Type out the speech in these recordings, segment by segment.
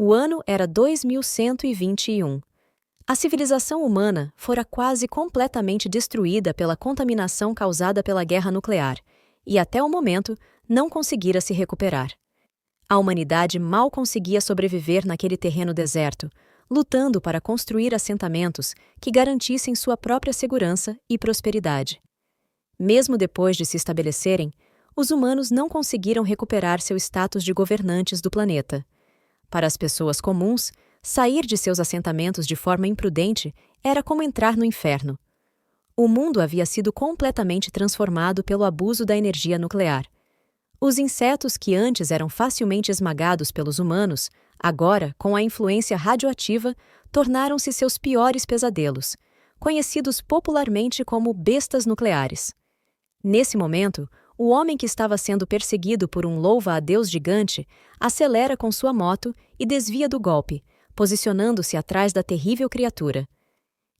O ano era 2121. A civilização humana fora quase completamente destruída pela contaminação causada pela guerra nuclear, e até o momento não conseguira se recuperar. A humanidade mal conseguia sobreviver naquele terreno deserto, lutando para construir assentamentos que garantissem sua própria segurança e prosperidade. Mesmo depois de se estabelecerem, os humanos não conseguiram recuperar seu status de governantes do planeta. Para as pessoas comuns, sair de seus assentamentos de forma imprudente era como entrar no inferno. O mundo havia sido completamente transformado pelo abuso da energia nuclear. Os insetos que antes eram facilmente esmagados pelos humanos, agora, com a influência radioativa, tornaram-se seus piores pesadelos, conhecidos popularmente como bestas nucleares. Nesse momento, o homem que estava sendo perseguido por um louva-a-Deus gigante acelera com sua moto e desvia do golpe, posicionando-se atrás da terrível criatura.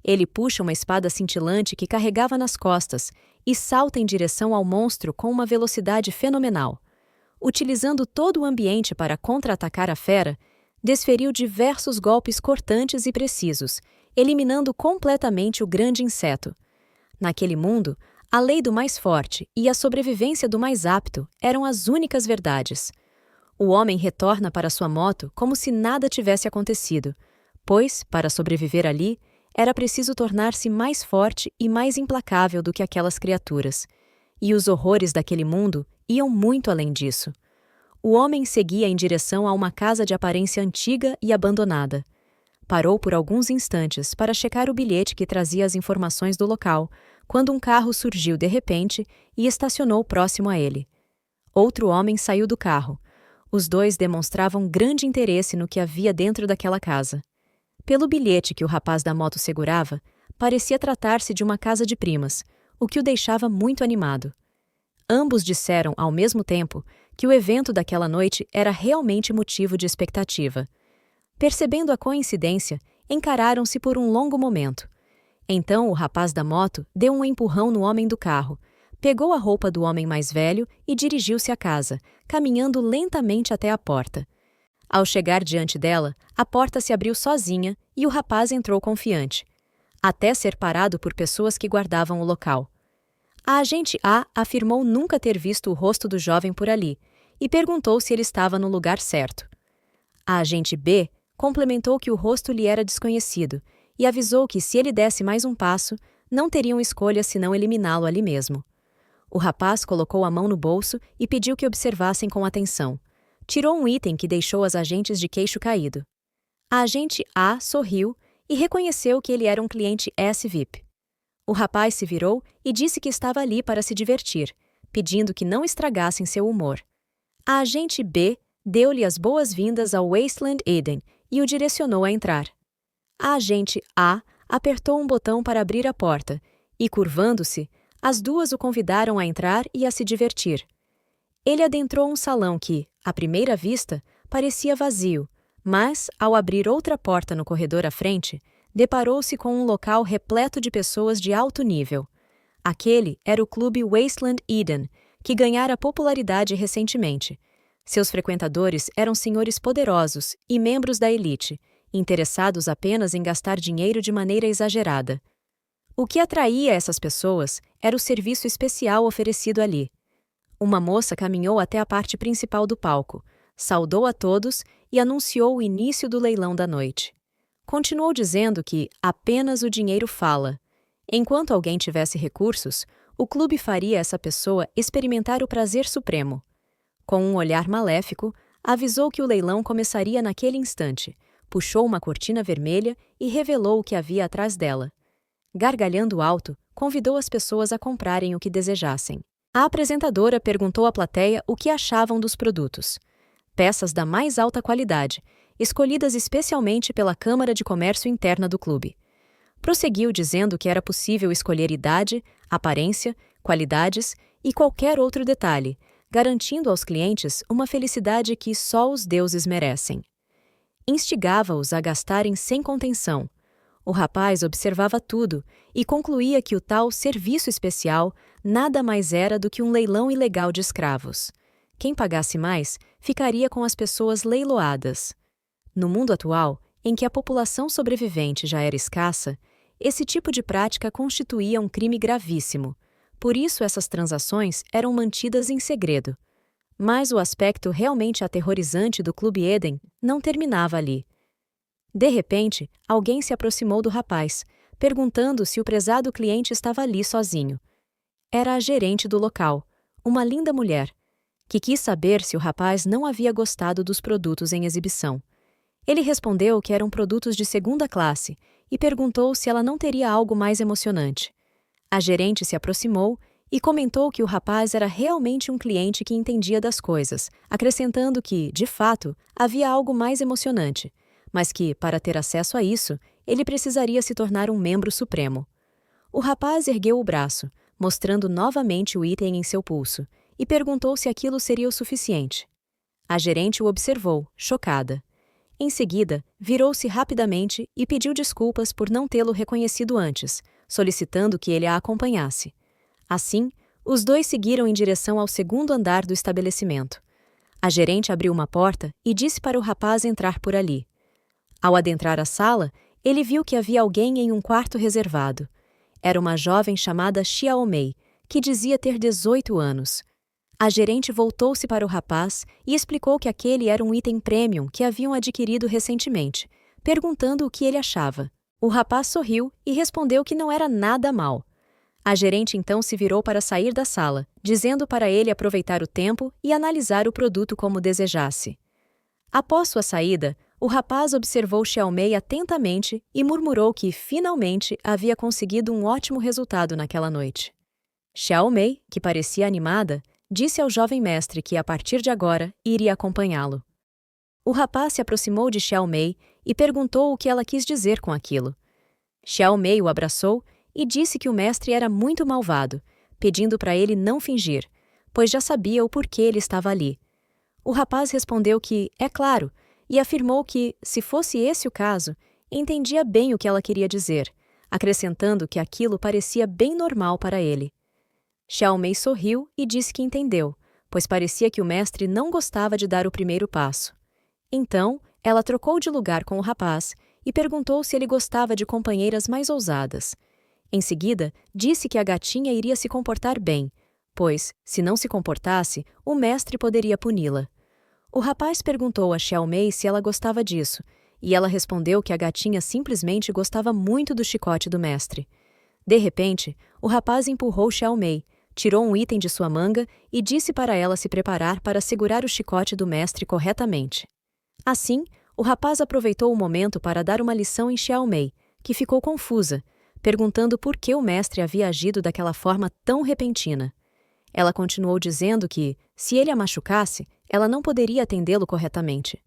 Ele puxa uma espada cintilante que carregava nas costas e salta em direção ao monstro com uma velocidade fenomenal. Utilizando todo o ambiente para contra-atacar a fera, desferiu diversos golpes cortantes e precisos, eliminando completamente o grande inseto. Naquele mundo, a lei do mais forte e a sobrevivência do mais apto eram as únicas verdades. O homem retorna para sua moto como se nada tivesse acontecido, pois, para sobreviver ali, era preciso tornar-se mais forte e mais implacável do que aquelas criaturas. E os horrores daquele mundo iam muito além disso. O homem seguia em direção a uma casa de aparência antiga e abandonada. Parou por alguns instantes para checar o bilhete que trazia as informações do local, quando um carro surgiu de repente e estacionou próximo a ele. Outro homem saiu do carro. Os dois demonstravam grande interesse no que havia dentro daquela casa. Pelo bilhete que o rapaz da moto segurava, parecia tratar-se de uma casa de primas, o que o deixava muito animado. Ambos disseram, ao mesmo tempo, que o evento daquela noite era realmente motivo de expectativa. Percebendo a coincidência, encararam-se por um longo momento. Então o rapaz da moto deu um empurrão no homem do carro, pegou a roupa do homem mais velho e dirigiu-se à casa, caminhando lentamente até a porta. Ao chegar diante dela, a porta se abriu sozinha e o rapaz entrou confiante, até ser parado por pessoas que guardavam o local. A agente A afirmou nunca ter visto o rosto do jovem por ali e perguntou se ele estava no lugar certo. A agente B complementou que o rosto lhe era desconhecido e avisou que se ele desse mais um passo, não teriam escolha senão eliminá-lo ali mesmo. O rapaz colocou a mão no bolso e pediu que observassem com atenção. Tirou um item que deixou as agentes de queixo caído. A agente A sorriu e reconheceu que ele era um cliente S-VIP. O rapaz se virou e disse que estava ali para se divertir, pedindo que não estragassem seu humor. A agente B deu-lhe as boas-vindas ao Wasteland Eden e o direcionou a entrar. A agente A apertou um botão para abrir a porta e, curvando-se, as duas o convidaram a entrar e a se divertir. Ele adentrou um salão que, à primeira vista, parecia vazio, mas, ao abrir outra porta no corredor à frente, deparou-se com um local repleto de pessoas de alto nível. Aquele era o clube Wasteland Eden, que ganhara popularidade recentemente. Seus frequentadores eram senhores poderosos e membros da elite, interessados apenas em gastar dinheiro de maneira exagerada. O que atraía essas pessoas era o serviço especial oferecido ali. Uma moça caminhou até a parte principal do palco, saudou a todos e anunciou o início do leilão da noite. Continuou dizendo que apenas o dinheiro fala. Enquanto alguém tivesse recursos, o clube faria essa pessoa experimentar o prazer supremo. Com um olhar maléfico, avisou que o leilão começaria naquele instante, puxou uma cortina vermelha e revelou o que havia atrás dela. Gargalhando alto, convidou as pessoas a comprarem o que desejassem. A apresentadora perguntou à plateia o que achavam dos produtos. Peças da mais alta qualidade, escolhidas especialmente pela Câmara de Comércio Interna do clube. Prosseguiu dizendo que era possível escolher idade, aparência, qualidades e qualquer outro detalhe, garantindo aos clientes uma felicidade que só os deuses merecem. Instigava-os a gastarem sem contenção. O rapaz observava tudo e concluía que o tal serviço especial nada mais era do que um leilão ilegal de escravos. Quem pagasse mais ficaria com as pessoas leiloadas. No mundo atual, em que a população sobrevivente já era escassa, esse tipo de prática constituía um crime gravíssimo. Por isso essas transações eram mantidas em segredo. Mas o aspecto realmente aterrorizante do Clube Eden não terminava ali. De repente, alguém se aproximou do rapaz, perguntando se o prezado cliente estava ali sozinho. Era a gerente do local, uma linda mulher, que quis saber se o rapaz não havia gostado dos produtos em exibição. Ele respondeu que eram produtos de segunda classe e perguntou se ela não teria algo mais emocionante. A gerente se aproximou e comentou que o rapaz era realmente um cliente que entendia das coisas, acrescentando que, de fato, havia algo mais emocionante, mas que, para ter acesso a isso, ele precisaria se tornar um membro supremo. O rapaz ergueu o braço, mostrando novamente o item em seu pulso, e perguntou se aquilo seria o suficiente. A gerente o observou, chocada. Em seguida, virou-se rapidamente e pediu desculpas por não tê-lo reconhecido antes, solicitando que ele a acompanhasse. Assim, os dois seguiram em direção ao segundo andar do estabelecimento. A gerente abriu uma porta e disse para o rapaz entrar por ali. Ao adentrar a sala, ele viu que havia alguém em um quarto reservado. Era uma jovem chamada Xiaomei, que dizia ter 18 anos. A gerente voltou-se para o rapaz e explicou que aquele era um item premium que haviam adquirido recentemente, perguntando o que ele achava. O rapaz sorriu e respondeu que não era nada mal. A gerente então se virou para sair da sala, dizendo para ele aproveitar o tempo e analisar o produto como desejasse. Após sua saída, o rapaz observou Xiaomei atentamente e murmurou que, finalmente, havia conseguido um ótimo resultado naquela noite. Xiaomei, que parecia animada, disse ao jovem mestre que, a partir de agora, iria acompanhá-lo. O rapaz se aproximou de Xiaomei e perguntou o que ela quis dizer com aquilo. Xiaomei o abraçou e disse que o mestre era muito malvado, pedindo para ele não fingir, pois já sabia o porquê ele estava ali. O rapaz respondeu que, é claro, e afirmou que, se fosse esse o caso, entendia bem o que ela queria dizer, acrescentando que aquilo parecia bem normal para ele. Xiaomei sorriu e disse que entendeu, pois parecia que o mestre não gostava de dar o primeiro passo. Então, ela trocou de lugar com o rapaz e perguntou se ele gostava de companheiras mais ousadas. Em seguida, disse que a gatinha iria se comportar bem, pois, se não se comportasse, o mestre poderia puni-la. O rapaz perguntou a Xiaomei se ela gostava disso, e ela respondeu que a gatinha simplesmente gostava muito do chicote do mestre. De repente, o rapaz empurrou Xiaomei, tirou um item de sua manga e disse para ela se preparar para segurar o chicote do mestre corretamente. Assim, o rapaz aproveitou o momento para dar uma lição em Xiaomei, que ficou confusa, perguntando por que o mestre havia agido daquela forma tão repentina. Ela continuou dizendo que, se ele a machucasse, ela não poderia atendê-lo corretamente.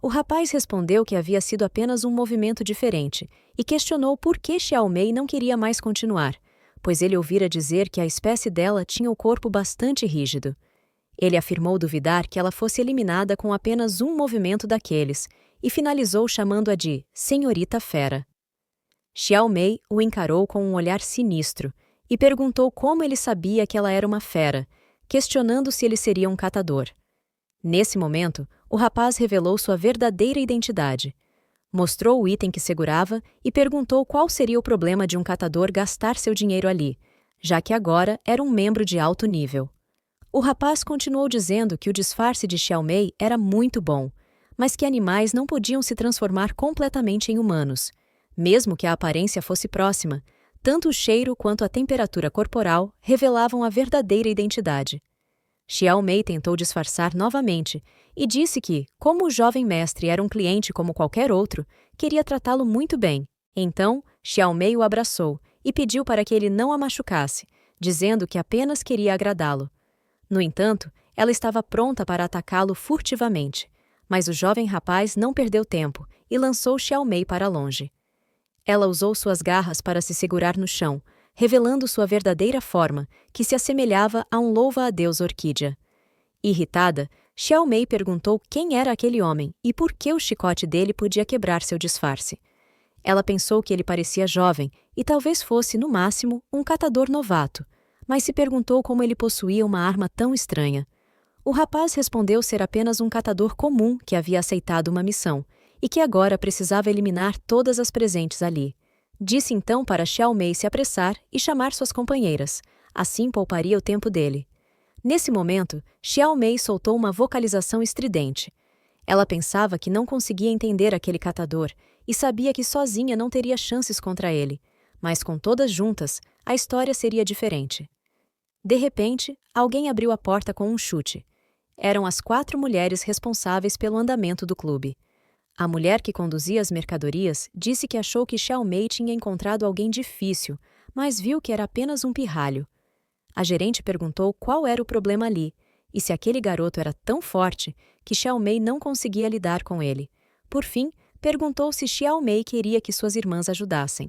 O rapaz respondeu que havia sido apenas um movimento diferente e questionou por que Xiaomei não queria mais continuar, pois ele ouvira dizer que a espécie dela tinha o corpo bastante rígido. Ele afirmou duvidar que ela fosse eliminada com apenas um movimento daqueles e finalizou chamando-a de Senhorita Fera. Xiaomei o encarou com um olhar sinistro e perguntou como ele sabia que ela era uma fera, questionando se ele seria um catador. Nesse momento, o rapaz revelou sua verdadeira identidade. Mostrou o item que segurava e perguntou qual seria o problema de um catador gastar seu dinheiro ali, já que agora era um membro de alto nível. O rapaz continuou dizendo que o disfarce de Xiaomei era muito bom, mas que animais não podiam se transformar completamente em humanos. Mesmo que a aparência fosse próxima, tanto o cheiro quanto a temperatura corporal revelavam a verdadeira identidade. Xiaomei tentou disfarçar novamente e disse que, como o jovem mestre era um cliente como qualquer outro, queria tratá-lo muito bem. Então, Xiaomei o abraçou e pediu para que ele não a machucasse, dizendo que apenas queria agradá-lo. No entanto, ela estava pronta para atacá-lo furtivamente, mas o jovem rapaz não perdeu tempo e lançou Xiaomei para longe. Ela usou suas garras para se segurar no chão, revelando sua verdadeira forma, que se assemelhava a um louva-a-Deus orquídea. Irritada, Xiaomei perguntou quem era aquele homem e por que o chicote dele podia quebrar seu disfarce. Ela pensou que ele parecia jovem e talvez fosse, no máximo, um catador novato, mas se perguntou como ele possuía uma arma tão estranha. O rapaz respondeu ser apenas um catador comum que havia aceitado uma missão, e que agora precisava eliminar todas as presentes ali. Disse então para Xiao Mei se apressar e chamar suas companheiras, assim pouparia o tempo dele. Nesse momento, Xiao Mei soltou uma vocalização estridente. Ela pensava que não conseguia entender aquele catador e sabia que sozinha não teria chances contra ele, mas com todas juntas, a história seria diferente. De repente, alguém abriu a porta com um chute. Eram as 4 mulheres responsáveis pelo andamento do clube. A mulher que conduzia as mercadorias disse que achou que Xiao Mei tinha encontrado alguém difícil, mas viu que era apenas um pirralho. A gerente perguntou qual era o problema ali, e se aquele garoto era tão forte que Xiao Mei não conseguia lidar com ele. Por fim, perguntou se Xiao Mei queria que suas irmãs ajudassem.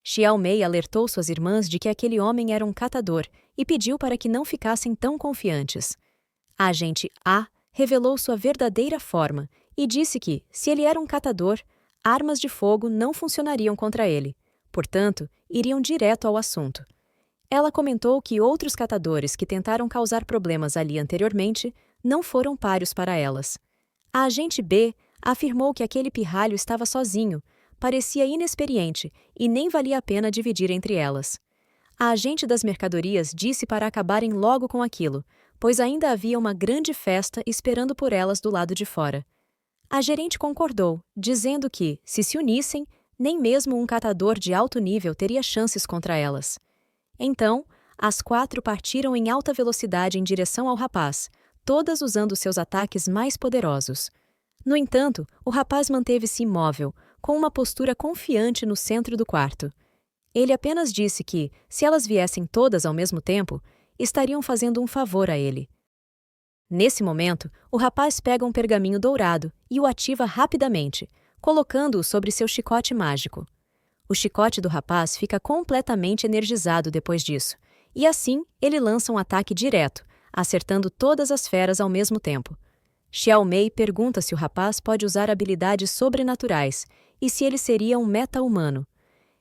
Xiao Mei alertou suas irmãs de que aquele homem era um catador e pediu para que não ficassem tão confiantes. A agente A revelou sua verdadeira forma e disse que, se ele era um catador, armas de fogo não funcionariam contra ele. Portanto, iriam direto ao assunto. Ela comentou que outros catadores que tentaram causar problemas ali anteriormente não foram páreos para elas. A agente B afirmou que aquele pirralho estava sozinho, parecia inexperiente e nem valia a pena dividir entre elas. A agente das mercadorias disse para acabarem logo com aquilo, pois ainda havia uma grande festa esperando por elas do lado de fora. A gerente concordou, dizendo que, se unissem, nem mesmo um catador de alto nível teria chances contra elas. Então, as 4 partiram em alta velocidade em direção ao rapaz, todas usando seus ataques mais poderosos. No entanto, o rapaz manteve-se imóvel, com uma postura confiante no centro do quarto. Ele apenas disse que, se elas viessem todas ao mesmo tempo, estariam fazendo um favor a ele. Nesse momento, o rapaz pega um pergaminho dourado e o ativa rapidamente, colocando-o sobre seu chicote mágico. O chicote do rapaz fica completamente energizado depois disso, e assim ele lança um ataque direto, acertando todas as feras ao mesmo tempo. Xiao Mei pergunta se o rapaz pode usar habilidades sobrenaturais e se ele seria um meta-humano.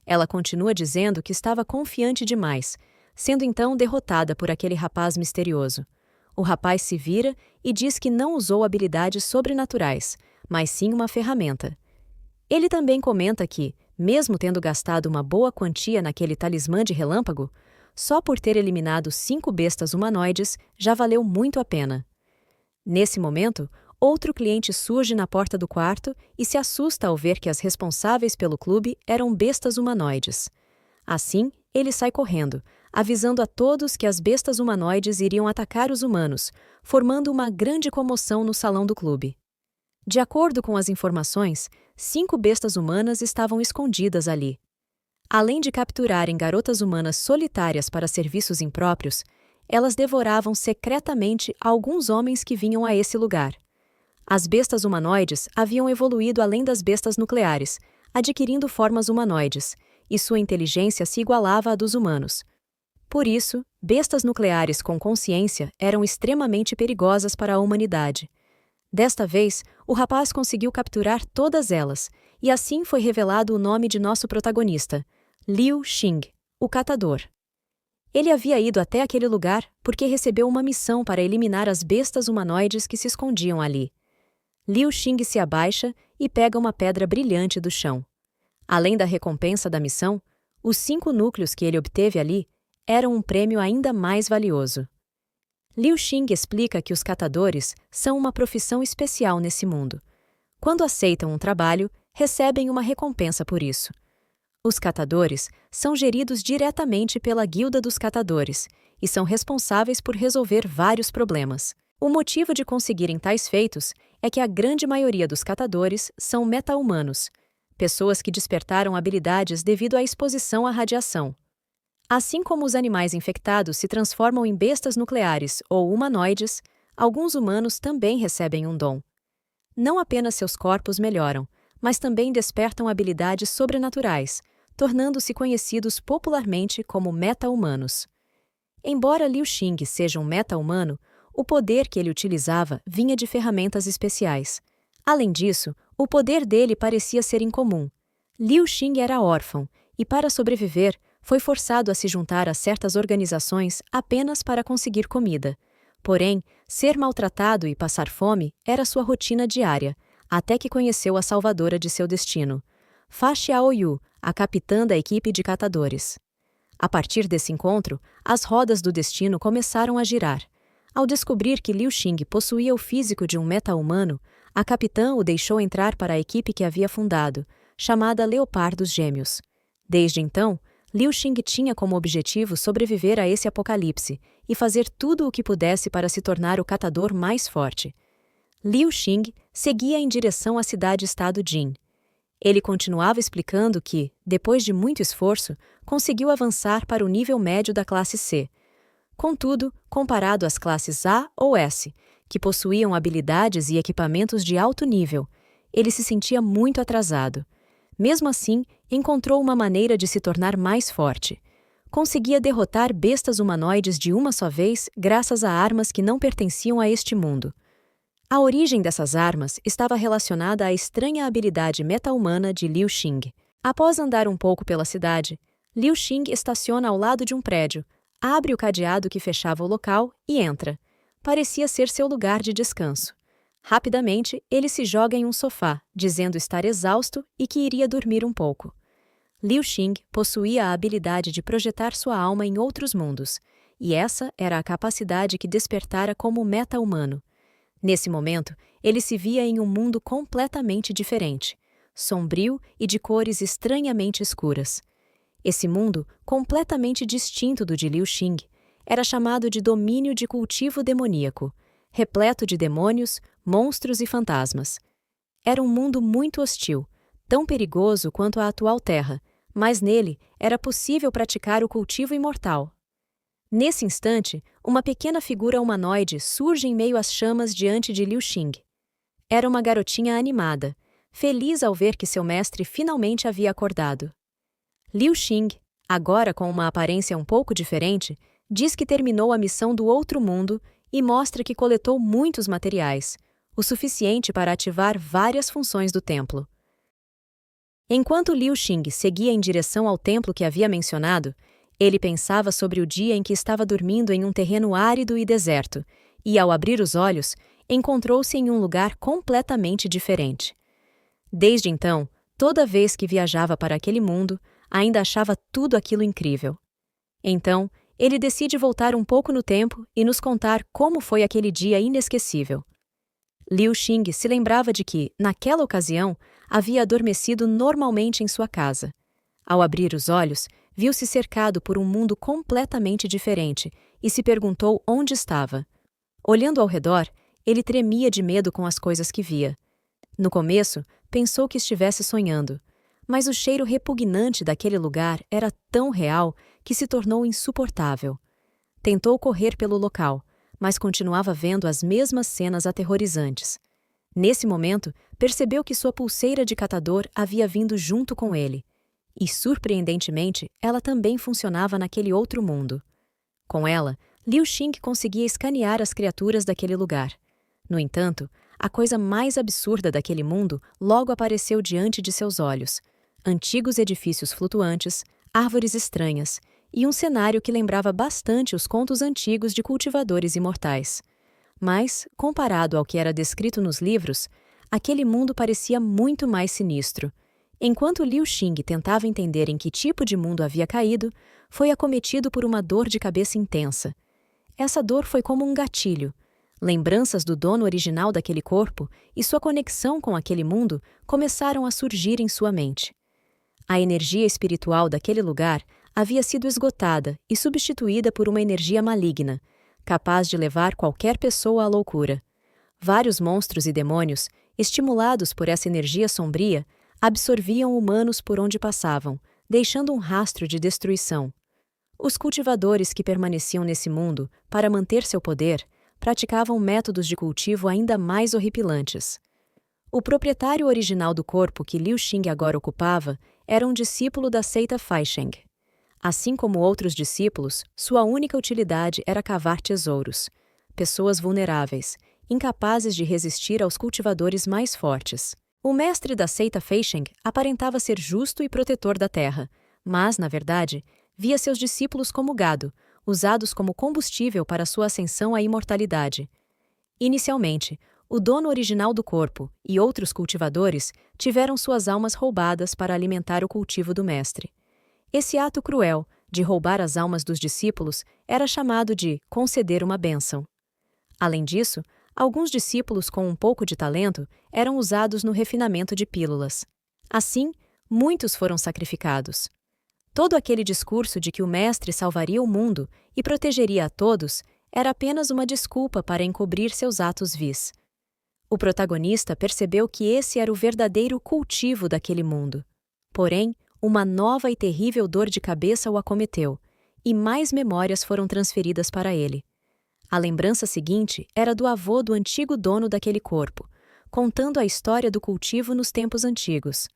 Ela continua dizendo que estava confiante demais, sendo então derrotada por aquele rapaz misterioso. O rapaz se vira e diz que não usou habilidades sobrenaturais, mas sim uma ferramenta. Ele também comenta que, mesmo tendo gastado uma boa quantia naquele talismã de relâmpago, só por ter eliminado 5 bestas humanoides já valeu muito a pena. Nesse momento, outro cliente surge na porta do quarto e se assusta ao ver que as responsáveis pelo clube eram bestas humanoides. Assim, ele sai correndo, avisando a todos que as bestas humanoides iriam atacar os humanos, formando uma grande comoção no salão do clube. De acordo com as informações, 5 bestas humanas estavam escondidas ali. Além de capturarem garotas humanas solitárias para serviços impróprios, elas devoravam secretamente alguns homens que vinham a esse lugar. As bestas humanoides haviam evoluído além das bestas nucleares, adquirindo formas humanoides, e sua inteligência se igualava à dos humanos. Por isso, bestas nucleares com consciência eram extremamente perigosas para a humanidade. Desta vez, o rapaz conseguiu capturar todas elas, e assim foi revelado o nome de nosso protagonista, Liu Xing, o catador. Ele havia ido até aquele lugar porque recebeu uma missão para eliminar as bestas humanoides que se escondiam ali. Liu Xing se abaixa e pega uma pedra brilhante do chão. Além da recompensa da missão, os 5 núcleos que ele obteve ali eram um prêmio ainda mais valioso. Liu Xing explica que os catadores são uma profissão especial nesse mundo. Quando aceitam um trabalho, recebem uma recompensa por isso. Os catadores são geridos diretamente pela Guilda dos Catadores e são responsáveis por resolver vários problemas. O motivo de conseguirem tais feitos é que a grande maioria dos catadores são meta-humanos, pessoas que despertaram habilidades devido à exposição à radiação. Assim como os animais infectados se transformam em bestas nucleares ou humanoides, alguns humanos também recebem um dom. Não apenas seus corpos melhoram, mas também despertam habilidades sobrenaturais, tornando-se conhecidos popularmente como meta-humanos. Embora Liu Xing seja um meta-humano, o poder que ele utilizava vinha de ferramentas especiais. Além disso, o poder dele parecia ser incomum. Liu Xing era órfão e, para sobreviver, foi forçado a se juntar a certas organizações apenas para conseguir comida. Porém, ser maltratado e passar fome era sua rotina diária, até que conheceu a salvadora de seu destino, Fa Xiaoyu, a capitã da equipe de catadores. A partir desse encontro, as rodas do destino começaram a girar. Ao descobrir que Liu Xing possuía o físico de um meta-humano, a capitã o deixou entrar para a equipe que havia fundado, chamada Leopardos Gêmeos. Desde então, Liu Xing tinha como objetivo sobreviver a esse apocalipse e fazer tudo o que pudesse para se tornar o catador mais forte. Liu Xing seguia em direção à cidade-estado Jin. Ele continuava explicando que, depois de muito esforço, conseguiu avançar para o nível médio da classe C. Contudo, comparado às classes A ou S, que possuíam habilidades e equipamentos de alto nível, ele se sentia muito atrasado. Mesmo assim, encontrou uma maneira de se tornar mais forte. Conseguia derrotar bestas humanoides de uma só vez graças a armas que não pertenciam a este mundo. A origem dessas armas estava relacionada à estranha habilidade meta-humana de Liu Xing. Após andar um pouco pela cidade, Liu Xing estaciona ao lado de um prédio, abre o cadeado que fechava o local e entra. Parecia ser seu lugar de descanso. Rapidamente, ele se joga em um sofá, dizendo estar exausto e que iria dormir um pouco. Liu Xing possuía a habilidade de projetar sua alma em outros mundos, e essa era a capacidade que despertara como meta-humano. Nesse momento, ele se via em um mundo completamente diferente, sombrio e de cores estranhamente escuras. Esse mundo, completamente distinto do de Liu Xing, era chamado de domínio de cultivo demoníaco, repleto de demônios, monstros e fantasmas. Era um mundo muito hostil, tão perigoso quanto a atual Terra, mas nele era possível praticar o cultivo imortal. Nesse instante, uma pequena figura humanoide surge em meio às chamas diante de Liu Xing. Era uma garotinha animada, feliz ao ver que seu mestre finalmente havia acordado. Liu Xing, agora com uma aparência um pouco diferente, diz que terminou a missão do outro mundo e mostra que coletou muitos materiais, o suficiente para ativar várias funções do templo. Enquanto Liu Xing seguia em direção ao templo que havia mencionado, ele pensava sobre o dia em que estava dormindo em um terreno árido e deserto, e ao abrir os olhos, encontrou-se em um lugar completamente diferente. Desde então, toda vez que viajava para aquele mundo, ainda achava tudo aquilo incrível. Então, ele decide voltar um pouco no tempo e nos contar como foi aquele dia inesquecível. Liu Xing se lembrava de que, naquela ocasião, havia adormecido normalmente em sua casa. Ao abrir os olhos, viu-se cercado por um mundo completamente diferente e se perguntou onde estava. Olhando ao redor, ele tremia de medo com as coisas que via. No começo, pensou que estivesse sonhando, mas o cheiro repugnante daquele lugar era tão real que se tornou insuportável. Tentou correr pelo local, mas continuava vendo as mesmas cenas aterrorizantes. Nesse momento, percebeu que sua pulseira de catador havia vindo junto com ele. E, surpreendentemente, ela também funcionava naquele outro mundo. Com ela, Liu Xing conseguia escanear as criaturas daquele lugar. No entanto, a coisa mais absurda daquele mundo logo apareceu diante de seus olhos. Antigos edifícios flutuantes, árvores estranhas e um cenário que lembrava bastante os contos antigos de cultivadores imortais. Mas, comparado ao que era descrito nos livros, aquele mundo parecia muito mais sinistro. Enquanto Liu Xing tentava entender em que tipo de mundo havia caído, foi acometido por uma dor de cabeça intensa. Essa dor foi como um gatilho. Lembranças do dono original daquele corpo e sua conexão com aquele mundo começaram a surgir em sua mente. A energia espiritual daquele lugar havia sido esgotada e substituída por uma energia maligna, capaz de levar qualquer pessoa à loucura. Vários monstros e demônios, estimulados por essa energia sombria, absorviam humanos por onde passavam, deixando um rastro de destruição. Os cultivadores que permaneciam nesse mundo, para manter seu poder, praticavam métodos de cultivo ainda mais horripilantes. O proprietário original do corpo que Liu Xing agora ocupava era um discípulo da seita Faisheng. Assim como outros discípulos, sua única utilidade era cavar tesouros. Pessoas vulneráveis, incapazes de resistir aos cultivadores mais fortes. O mestre da seita Faisheng aparentava ser justo e protetor da terra, mas, na verdade, via seus discípulos como gado, usados como combustível para sua ascensão à imortalidade. Inicialmente, o dono original do corpo e outros cultivadores tiveram suas almas roubadas para alimentar o cultivo do mestre. Esse ato cruel, de roubar as almas dos discípulos, era chamado de conceder uma bênção. Além disso, alguns discípulos com um pouco de talento eram usados no refinamento de pílulas. Assim, muitos foram sacrificados. Todo aquele discurso de que o mestre salvaria o mundo e protegeria a todos era apenas uma desculpa para encobrir seus atos vis. O protagonista percebeu que esse era o verdadeiro cultivo daquele mundo. Porém, uma nova e terrível dor de cabeça o acometeu, e mais memórias foram transferidas para ele. A lembrança seguinte era do avô do antigo dono daquele corpo, contando a história do cultivo nos tempos antigos.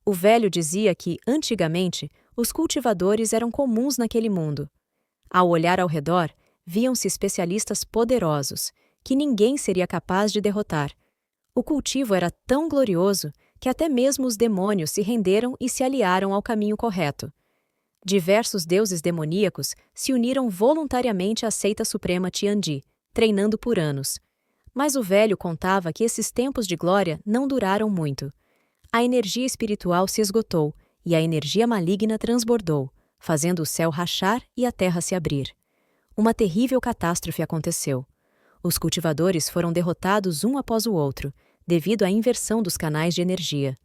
O velho dizia que, antigamente, os cultivadores eram comuns naquele mundo. Ao olhar ao redor, viam-se especialistas poderosos, que ninguém seria capaz de derrotar. O cultivo era tão glorioso que até mesmo os demônios se renderam e se aliaram ao caminho correto. Diversos deuses demoníacos se uniram voluntariamente à seita suprema Tiandi, treinando por anos. Mas o velho contava que esses tempos de glória não duraram muito. A energia espiritual se esgotou e a energia maligna transbordou, fazendo o céu rachar e a terra se abrir. Uma terrível catástrofe aconteceu. Os cultivadores foram derrotados um após o outro, devido à inversão dos canais de energia.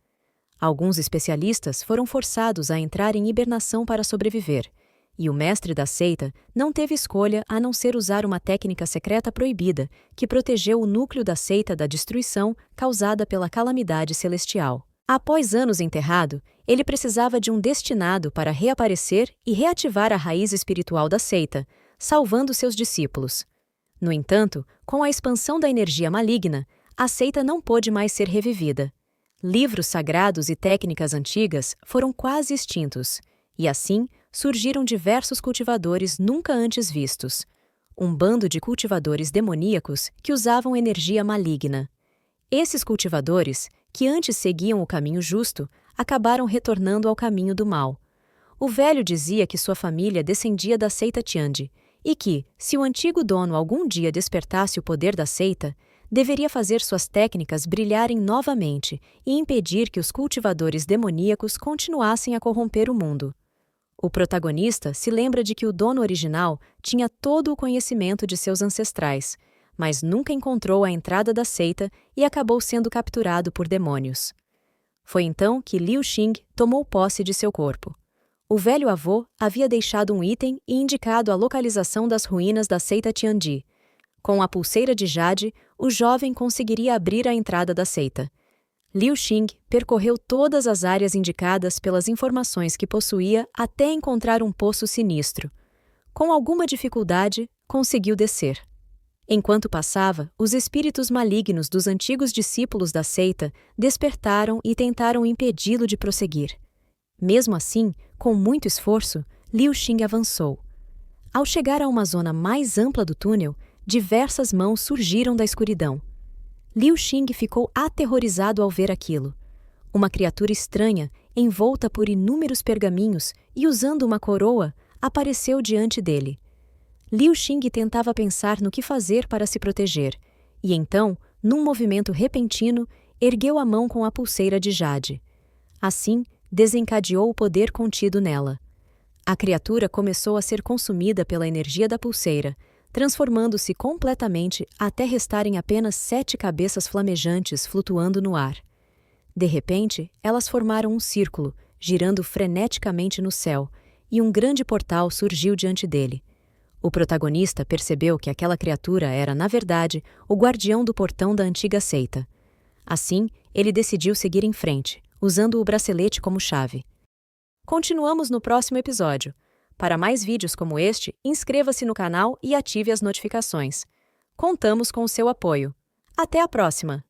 Alguns especialistas foram forçados a entrar em hibernação para sobreviver, e o mestre da seita não teve escolha a não ser usar uma técnica secreta proibida que protegeu o núcleo da seita da destruição causada pela calamidade celestial. Após anos enterrado, ele precisava de um destinado para reaparecer e reativar a raiz espiritual da seita, salvando seus discípulos. No entanto, com a expansão da energia maligna, a seita não pôde mais ser revivida. Livros sagrados e técnicas antigas foram quase extintos, e assim surgiram diversos cultivadores nunca antes vistos. Um bando de cultivadores demoníacos que usavam energia maligna. Esses cultivadores, que antes seguiam o caminho justo, acabaram retornando ao caminho do mal. O velho dizia que sua família descendia da seita Tiandi, e que, se o antigo dono algum dia despertasse o poder da seita, deveria fazer suas técnicas brilharem novamente e impedir que os cultivadores demoníacos continuassem a corromper o mundo. O protagonista se lembra de que o dono original tinha todo o conhecimento de seus ancestrais, mas nunca encontrou a entrada da seita e acabou sendo capturado por demônios. Foi então que Liu Xing tomou posse de seu corpo. O velho avô havia deixado um item e indicado a localização das ruínas da seita Tiandi. Com a pulseira de jade, o jovem conseguiria abrir a entrada da seita. Liu Xing percorreu todas as áreas indicadas pelas informações que possuía até encontrar um poço sinistro. Com alguma dificuldade, conseguiu descer. Enquanto passava, os espíritos malignos dos antigos discípulos da seita despertaram e tentaram impedi-lo de prosseguir. Mesmo assim, com muito esforço, Liu Xing avançou. Ao chegar a uma zona mais ampla do túnel, diversas mãos surgiram da escuridão. Liu Xing ficou aterrorizado ao ver aquilo. Uma criatura estranha, envolta por inúmeros pergaminhos e usando uma coroa, apareceu diante dele. Liu Xing tentava pensar no que fazer para se proteger, e então, num movimento repentino, ergueu a mão com a pulseira de jade. Assim, desencadeou o poder contido nela. A criatura começou a ser consumida pela energia da pulseira, transformando-se completamente até restarem apenas 7 cabeças flamejantes flutuando no ar. De repente, elas formaram um círculo, girando freneticamente no céu, e um grande portal surgiu diante dele. O protagonista percebeu que aquela criatura era, na verdade, o guardião do portão da antiga seita. Assim, ele decidiu seguir em frente, usando o bracelete como chave. Continuamos no próximo episódio. Para mais vídeos como este, inscreva-se no canal e ative as notificações. Contamos com o seu apoio. Até a próxima!